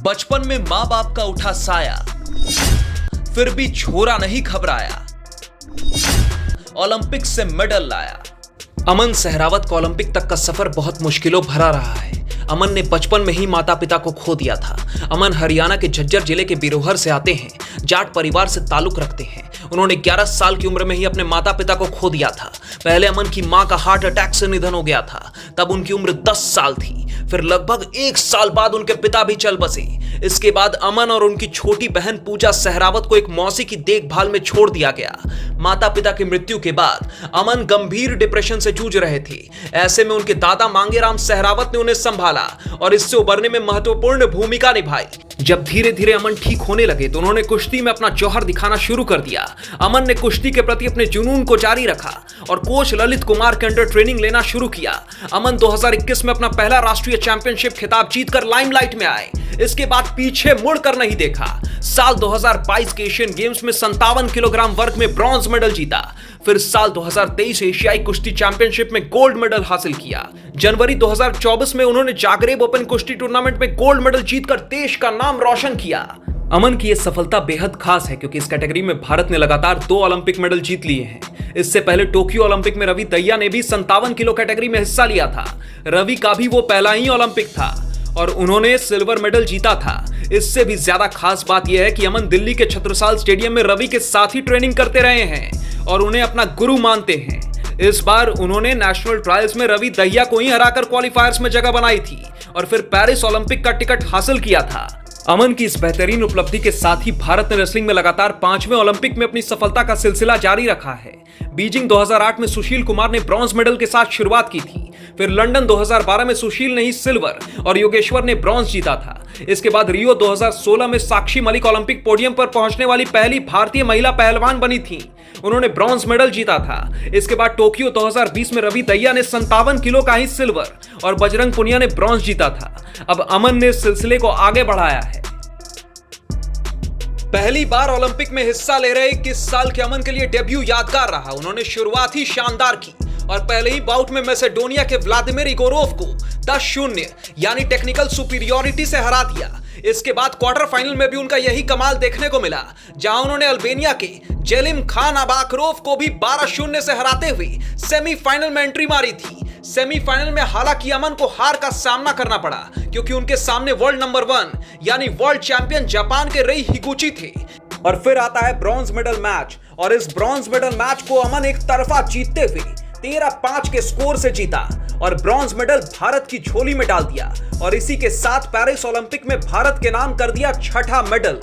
बचपन में मां बाप का उठा साया, फिर भी छोरा नहीं घबराया, ओलंपिक से मेडल लाया। अमन सहरावत का ओलंपिक तक का सफर बहुत मुश्किलों भरा रहा है। अमन ने बचपन में ही माता पिता को खो दिया था। अमन हरियाणा के झज्जर जिले के बिरोहर से आते हैं, जाट परिवार से ताल्लुक रखते हैं। उन्होंने 11 साल की उम्र में ही अपने माता पिता को खो दिया था। पहले अमन की मां का हार्ट अटैक से निधन हो गया था, तब उनकी उम्र 10 साल थी। फिर लगभग 1 साल बाद उनके पिता भी चल बसे। इसके बाद अमन और उनकी छोटी बहन पूजा सहरावत को एक मौसी की देखभाल में छोड़ दिया गया। माता पिता की मृत्यु के बाद अमन गंभीर डिप्रेशन से जूझ रहे थे। ऐसे में उनके दादा मांगेराम सहरावत ने उन्हें संभाला और इससे उबरने में महत्वपूर्ण भूमिका निभाई। जब धीरे धीरे अमन ठीक होने लगे तो उन्होंने कुश्ती में अपना जौहर दिखाना शुरू कर दिया। अमन ने कुश्ती के प्रति अपने जुनून को जारी रखा और कोच ललित कुमार के अंडर ट्रेनिंग लेना शुरू किया। अमन 2021 में अपना पहला राष्ट्रीय चैंपियनशिप खिताब जीतकर लाइमलाइट में आए। इसके बाद पीछे मुड़कर नहीं देखा। साल 2022 के एशियन गेम्स में 57 किलोग्राम वर्ग में ब्रॉन्ज मेडल जीता। फिर साल 2023 एशियाई कुश्ती चैंपियनशिप में गोल्ड मेडल हासिल किया। जनवरी 2024 में उन्होंने जागरेब ओपन कुश्ती टूर्नामेंट में गोल्ड मेडल जीतकर देश का नाम रोशन किया। अमन की यह सफलता बेहद खास है क्योंकि इस कैटेगरी में भारत ने लगातार 2 ओलंपिक मेडल जीत लिए हैं। इससे पहले टोक्यो ओलंपिक में रवि दहिया ने भी 57 किलो कैटेगरी में हिस्सा लिया था। रवि का भी वो पहला ही ओलंपिक था और उन्होंने सिल्वर मेडल जीता था। इससे भी ज्यादा खास बात यह है कि अमन दिल्ली के छत्रसाल स्टेडियम में रवि के साथ ही ट्रेनिंग करते रहे हैं और उन्हें अपना गुरु मानते हैं। इस बार उन्होंने नेशनल ट्रायल्स में रवि दहिया को ही हराकर क्वालिफायर्स में जगह बनाई थी और फिर पेरिस ओलंपिक का टिकट हासिल किया था। अमन की इस बेहतरीन उपलब्धि के साथ ही भारत ने रेसलिंग में लगातार 5वें ओलंपिक में अपनी सफलता का सिलसिला जारी रखा है। बीजिंग 2008 में सुशील कुमार ने ब्रॉन्ज मेडल के साथ शुरुआत की थी। फिर लंदन 2012 में सुशील ने ही सिल्वर और योगेश्वर ने ब्रॉन्ज जीता था। इसके बाद रियो 2016 में साक्षी मलिक ओलंपिक पोडियम पर पहुंचने वाली पहली भारतीय महिला पहलवान बनी थी। उन्होंने ब्रॉन्ज मेडल जीता था। इसके बाद टोक्यो 2020 में रवि दहिया ने 57 किलो का ही सिल्वर और बजरंग पुनिया ने ब्रॉन्ज जीता था। अब अमन ने सिलसिले को आगे बढ़ाया है। पहली बार ओलंपिक में हिस्सा ले रहे 21 साल के अमन के लिए डेब्यू यादगार रहा। उन्होंने शुरुआत ही शानदार की और पहले ही बाउट में मैसेडोनिया के व्लादिमीर इगोरोव को 10-0 यानी टेक्निकल सुपीरियोरिटी से हरा दिया। इसके बाद क्वार्टर फाइनल में भी उनका यही कमाल देखने को मिला, जहां उन्होंने अल्बेनिया के जेलिम खान अबाकरोव को भी 12-0 से हराते हुए सेमीफाइनल में एंट्री मारी थी। सेमीफाइनल में हालांकि अमन को हार का सामना करना पड़ा क्योंकि उनके सामने वर्ल्ड नंबर 1 यानी वर्ल्ड चैंपियन जापान के रई हिगुची थे। और फिर आता है ब्रॉन्ज मेडल मैच और इस ब्रॉन्ज मेडल मैच को अमन एक तरफा जीतते हुए 13-5 के स्कोर से जीता और ब्रॉन्ज मेडल भारत की झोली में डाल दिया और इसी के साथ पेरिस ओलंपिक में भारत के नाम कर दिया 6ठा मेडल।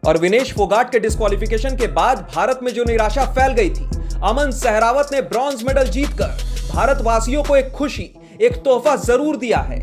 और विनेश फोगाट के डिस्क्वालिफिकेशन के बाद भारत में जो निराशा फैल गई थी, अमन सहरावत ने ब्रॉन्ज मेडल जीतकर भारतवासियों को एक खुशी, एक तोहफा जरूर दिया है।